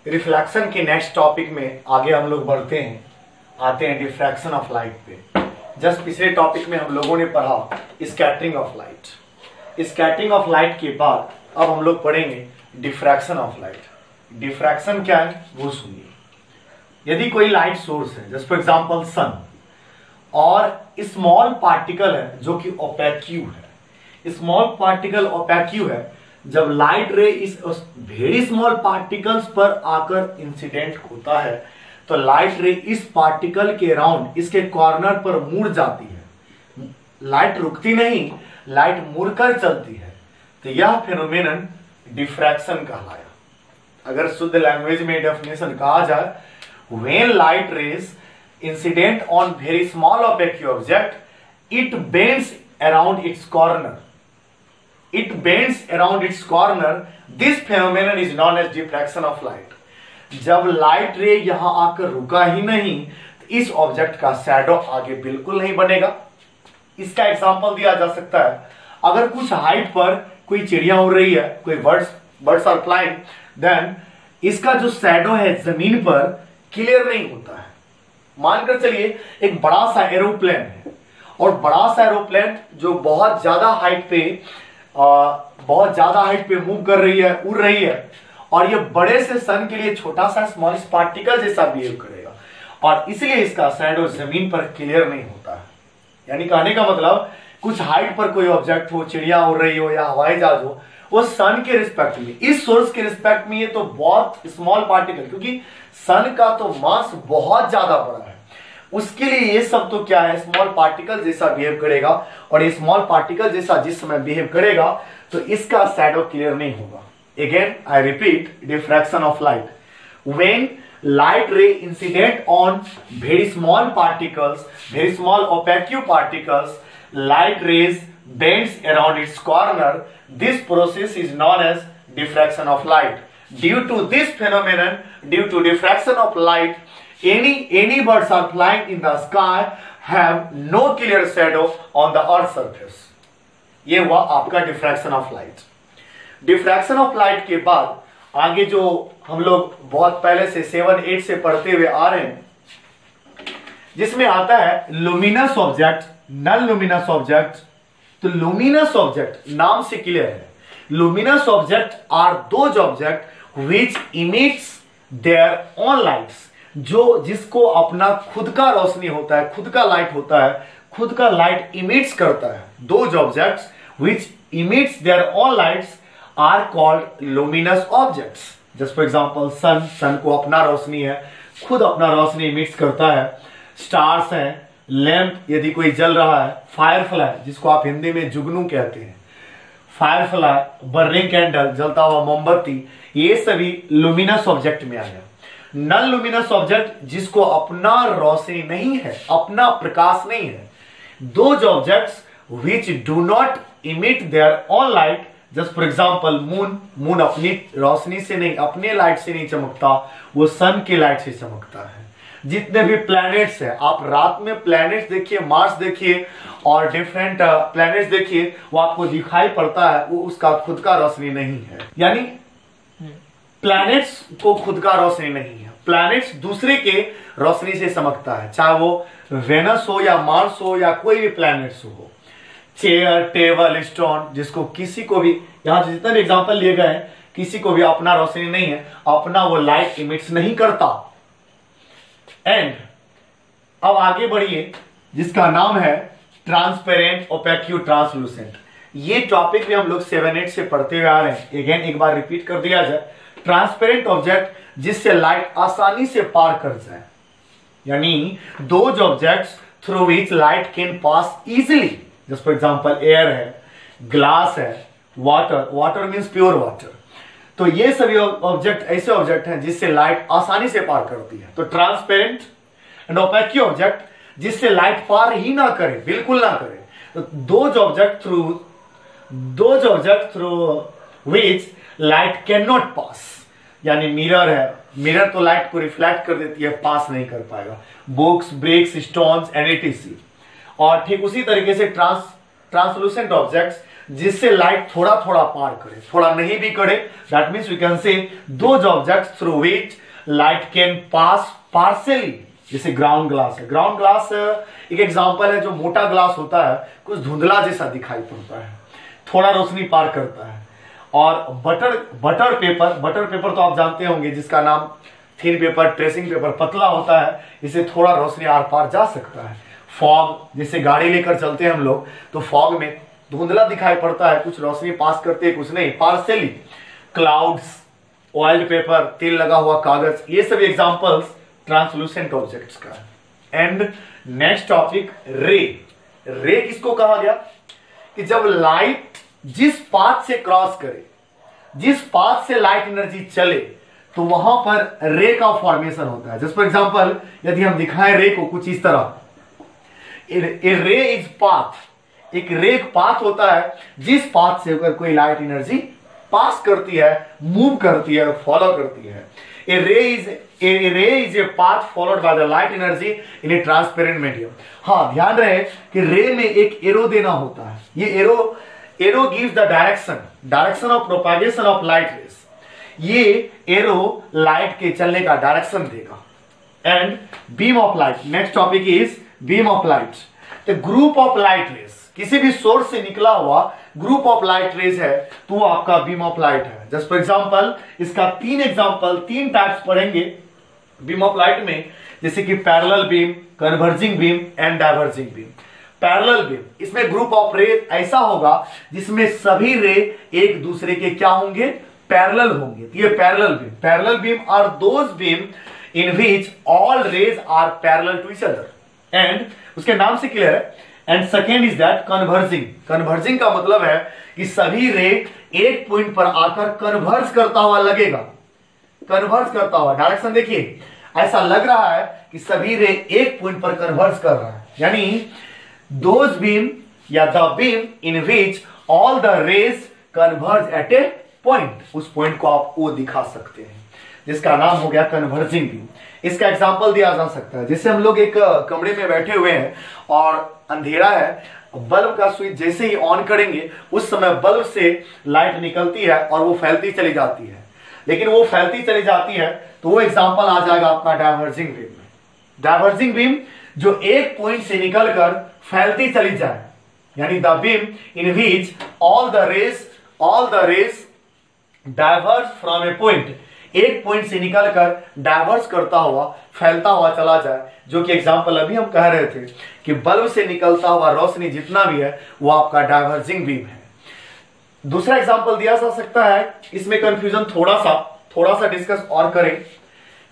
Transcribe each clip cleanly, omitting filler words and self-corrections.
Reflection के next topic में आगे हम लोग बढ़ते हैं, आते हैं डिफ्रैक्शन ऑफ लाइट पे। जस्ट पिछले टॉपिक में हम लोगों ने पढ़ा scattering of light. Scattering of light के बाद अब हम लोग पढ़ेंगे डिफ्रैक्शन ऑफ लाइट। डिफ्रैक्शन क्या है वो सुनिए। यदि कोई लाइट सोर्स है, जस्ट फॉर एग्जांपल सन, और स्मॉल पार्टिकल है जो कि ओपेक्यू है, स्मॉल पार्टिकल ओपेक्यू है, जब लाइट रे इस वेरी स्मॉल पार्टिकल्स पर आकर इंसिडेंट होता है तो लाइट रे इस पार्टिकल के अराउंड, इसके कॉर्नर पर मुड़ जाती है। लाइट रुकती नहीं, लाइट मुड़कर चलती है, तो यह फेनोमेनन डिफ्रैक्शन कहलाया। अगर शुद्ध लैंग्वेज में डेफिनेशन कहा जाए, when light rays incident on very small opaque object, it bends around its corner, it bends around its corner, this phenomenon is known as diffraction of light। जब light रे यहां आकर रुका ही नहीं तो इस ऑब्जेक्ट का शैडो आगे बिल्कुल नहीं बनेगा। इसका एग्जांपल दिया जा सकता है, अगर कुछ हाइट पर कोई चिड़िया उड़ रही है, कोई बर्ड्स आर फ्लाइंग, देन इसका जो शैडो है जमीन पर क्लियर नहीं होता है। मानकर चलिए एक बड़ा सा एरोप्लेन है, और बड़ा सा एरोप्लेन जो बहुत ज्यादा हाइट पे मूव कर रही है, उड़ रही है, और ये बड़े से सन के लिए छोटा सा स्मॉलेस्ट पार्टिकल जैसा बिहेव करेगा, और इसलिए इसका शैडो जमीन पर क्लियर नहीं होता है। यानी कहने का मतलब, कुछ हाइट पर कोई ऑब्जेक्ट हो, चिड़िया उड़ रही हो या हवाई जहाज हो, वो सन के रिस्पेक्ट में, इस सोर्स के रिस्पेक्ट में ये तो बहुत स्मॉल पार्टिकल, क्योंकि सन का तो मास बहुत ज्यादा बड़ा है, उसके लिए ये सब तो क्या है, स्मॉल पार्टिकल जैसा बिहेव करेगा, और ये स्मॉल पार्टिकल जैसा जिस समय बिहेव करेगा तो इसका शैडो क्लियर नहीं होगा। Again I repeat, diffraction of light, when light ray incident on very small particles, very small opaque particles, light rays bends around its corner, this process is known as diffraction of light। Due to this phenomenon, due to diffraction of light, any birds are flying in the sky have no clear shadow on the earth surface। ये हुआ आपका diffraction of light. Diffraction of light के बाद आगे जो हम लोग बहुत पहले से 7-8 से पढ़ते हुए आ रहे हैं, जिसमें आता है luminous object, non luminous object. तो लुमिनस ऑब्जेक्ट नाम से क्लियर है, luminous object are those object which emits their own lights, जो जिसको अपना खुद का रोशनी होता है, खुद का लाइट होता है, खुद का लाइट इमिट्स करता है। Those objects which emits their own lights are called luminous objects. Just for example sun को अपना रोशनी है, खुद अपना रोशनी इमिट्स करता है। स्टार्स हैं, लैंप यदि कोई जल रहा है, फायरफ्लाई जिसको आप हिंदी में जुगनू कहते हैं, फायरफ्लाई, बर्निंग कैंडल, जलता हुआ मोमबत्ती, ये सभी लुमिनस ऑब्जेक्ट में आ गया। नॉन लुमिनस ऑब्जेक्ट जिसको अपना रोशनी नहीं है, अपना प्रकाश नहीं है, those objects which do not emit their own light, just for example moon अपनी रोशनी से नहीं, अपने लाइट से नहीं चमकता, वो सन के लाइट से चमकता है। जितने भी प्लैनेट्स हैं, आप रात में प्लैनेट्स देखिए, मार्स देखिए और डिफरेंट प्लैनेट्स देखिए, वो आपको दिखाई पड़ता है, वो उसका खुद का रोशनी नहीं है। यानी प्लैनेट्स को खुद का रोशनी नहीं है, प्लैनेट्स दूसरे के रोशनी से चमकता है, चाहे वो वेनस हो या मार्स हो या कोई भी प्लैनेट्स हो। चेयर, टेबल, स्टोन, जिसको किसी को भी, यहां जितने भी एग्जांपल लिए गए हैं, किसी को भी अपना रोशनी नहीं है, अपना वो लाइट इमिट्स नहीं करता। एंड अब आगे बढ़िए, जिसका नाम है ट्रांसपेरेंट, ओपेक्यू, ट्रांसलूसेंट। ये टॉपिक भी हम लोग 7-8 से पढ़ते हुए आ रहे हैं। अगेन एक बार रिपीट कर दिया जाए, ट्रांसपेरेंट ऑब्जेक्ट जिससे लाइट आसानी से पार कर जाए, यानी those objects through which light can pass easily. Just for example air है, ग्लास है, वाटर मीन्स प्योर वाटर। तो ये सभी ऑब्जेक्ट ऐसे ऑब्जेक्ट हैं जिससे लाइट आसानी से पार करती है। तो ट्रांसपेरेंट एंड ओपेक ऑब्जेक्ट जिससे लाइट पार ही ना करे, बिल्कुल ना करे, तो those object through which light can not pass. यानी मिरर है, मिरर तो लाइट को रिफ्लेक्ट कर देती है, पास नहीं कर पाएगा। Books, bricks, stones and etc। और ठीक उसी तरीके से ट्रांसलूसेंट ऑब्जेक्ट्स जिससे लाइट थोड़ा थोड़ा पार करे, थोड़ा नहीं भी करे। That means we can say those objects through which light can pass partially. जैसे ग्राउंड ग्लास है, ग्राउंड ग्लास एक एग्जांपल है। जो मोटा ग्लास होता है कुछ धुंधला जैसा दिखाई पड़ता है, थोड़ा रोशनी पार करता है। और बटर पेपर तो आप जानते होंगे, जिसका नाम थिन पेपर, ट्रेसिंग पेपर, पतला होता है, इसे थोड़ा रोशनी आर पार जा सकता है। फॉग, जैसे गाड़ी लेकर चलते हैं हम लोग, तो फॉग में धुंधला दिखाई पड़ता है, कुछ रोशनी पास करते हैं कुछ नहीं, पार्शियली। क्लाउड्स, ऑयल्ड पेपर, तेल लगा हुआ कागज, ये सब एग्जांपल्स ट्रांसलूसेंट ऑब्जेक्ट्स का। एंड नेक्स्ट टॉपिक, रे। रे किसको कहा गया? कि जब लाइट जिस पाथ से क्रॉस करे, जिस पाथ से लाइट एनर्जी चले, तो वहां पर रे का फॉर्मेशन होता है। जस्ट फॉर एग्जांपल, यदि हम दिखाएं रे को कुछ इस तरह, ए रे इज पाथ। एक रे एक पाथ होता है जिस पाथ से अगर कोई लाइट एनर्जी पास करती है, मूव करती है, फॉलो करती है। ए रे is a path followed by the light energy in A transparent medium. हाँ, ध्यान रहे कि रे में एक एरो देना होता है। ये arrow gives the direction of propagation of light rays. ये एरो लाइट के चलने का डायरेक्शन देगा। And beam of light, next topic is beam of light. The group of light rays, किसी भी सोर्स से निकला हुआ ग्रुप ऑफ लाइट रेज है तो वो आपका बीम ऑफ लाइट है। जस्ट फॉर एग्जांपल, इसका तीन टाइप्स पढ़ेंगे बीम ऑफ लाइट में, जैसे कि parallel beam, converging beam and diverging beam. Parallel beam, इसमें ग्रुप ऑफ रे ऐसा होगा जिसमें सभी रे एक दूसरे के क्या होंगे? पैरेलल होंगे। ये parallel beam are those beam in which all rays are parallel to each other. And उसके नाम से क्लियर है। And second is that converging का मतलब है कि सभी रे एक पॉइंट पर आकर कन्वर्ज करता हुआ लगेगा, कन्वर्ज करता हुआ। डायरेक्शन देखिए, ऐसा लग रहा है कि सभी रे एक पॉइंट पर कन्वर्ज कर रहा है, यानी दोज बीम या the beam in which all the rays converge at a point. उस पॉइंट को आप वो दिखा सकते हैं, जिसका नाम हो गया कन्वर्जिंग बीम। इसका एग्जांपल दिया जा सकता है, जैसे हम लोग एक कमरे में बैठे हुए हैं और अंधेरा है, बल्ब का स्विच जैसे ही ऑन करेंगे उस समय बल्ब से लाइट निकलती है और वो फैलती चली जाती है। लेकिन वो फैलती चली जाती है तो वो एग्जांपल आ जाएगा आपका डाइवर्जिंग बीम में। डाइवर्जिंग बीम जो एक पॉइंट से निकलकर फैलती चली जाए, यानी the beam in which all the rays diverge from a point, एक पॉइंट से निकलकर डाइवर्स करता हुआ फैलता हुआ चला जाए, जो कि एग्जांपल अभी हम कह रहे थे कि बल्ब से निकलता हुआ रोशनी जितना भी है वो आपका डाइवर्जिंग बीम है। दूसरा एग्जांपल दिया जा सकता है, इसमें कंफ्यूजन थोड़ा सा डिस्कस और करें।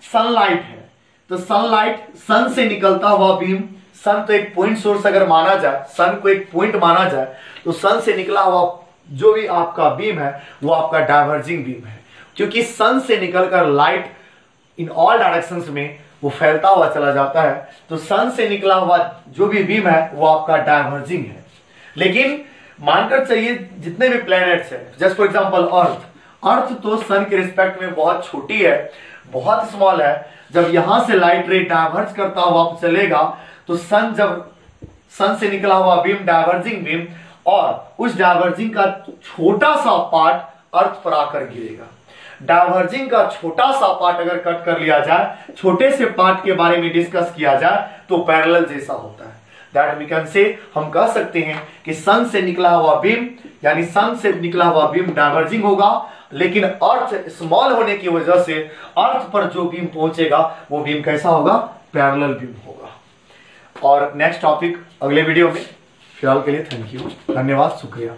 सनलाइट है, तो सनलाइट, सन से निकलता हुआ बीम, सन तो एक पॉइंट सोर्स अगर माना जाए, सन को एक पॉइंट माना जाए, तो सन से निकला हुआ जो भी आपका बीम है वो आपका डाइवर्जिंग बीम है, क्योंकि सन से निकलकर लाइट इन ऑल डायरेक्शंस में वो फैलता हुआ चला जाता है। तो सन से निकला हुआ जो भी बीम है वो आपका डाइवर्जिंग है। लेकिन मानकर चलिए जितने भी प्लैनेट्स हैं, जस्ट फॉर एग्जांपल अर्थ तो सन के रिस्पेक्ट में बहुत छोटी है, बहुत स्मॉल है। जब यहां से लाइट रे डाइवर्ज करता हुआ चलेगा तो सन से निकला हुआ बीम डाइवर्जिंग बीम, और उस डाइवर्जिंग का छोटा सा पार्ट अर्थ पर आकर गिरेगा। डाइवर्जिंग का छोटा सा पार्ट अगर कट कर लिया जाए, छोटे से पार्ट के बारे में डिस्कस किया जाए, तो पैरेलल जैसा होता है। दैट वी कैन से, हम कह सकते हैं कि सन से निकला हुआ बीम, यानी सन से निकला हुआ बीम डाइवर्जिंग होगा, लेकिन अर्थ स्मॉल होने की वजह से अर्थ पर जो बीम पहुंचेगा वो बीम कैसा होगा? पैरेलल बीम होगा। और नेक्स्ट टॉपिक अगले वीडियो में। फिलहाल के लिए थैंक यू, धन्यवाद, शुक्रिया।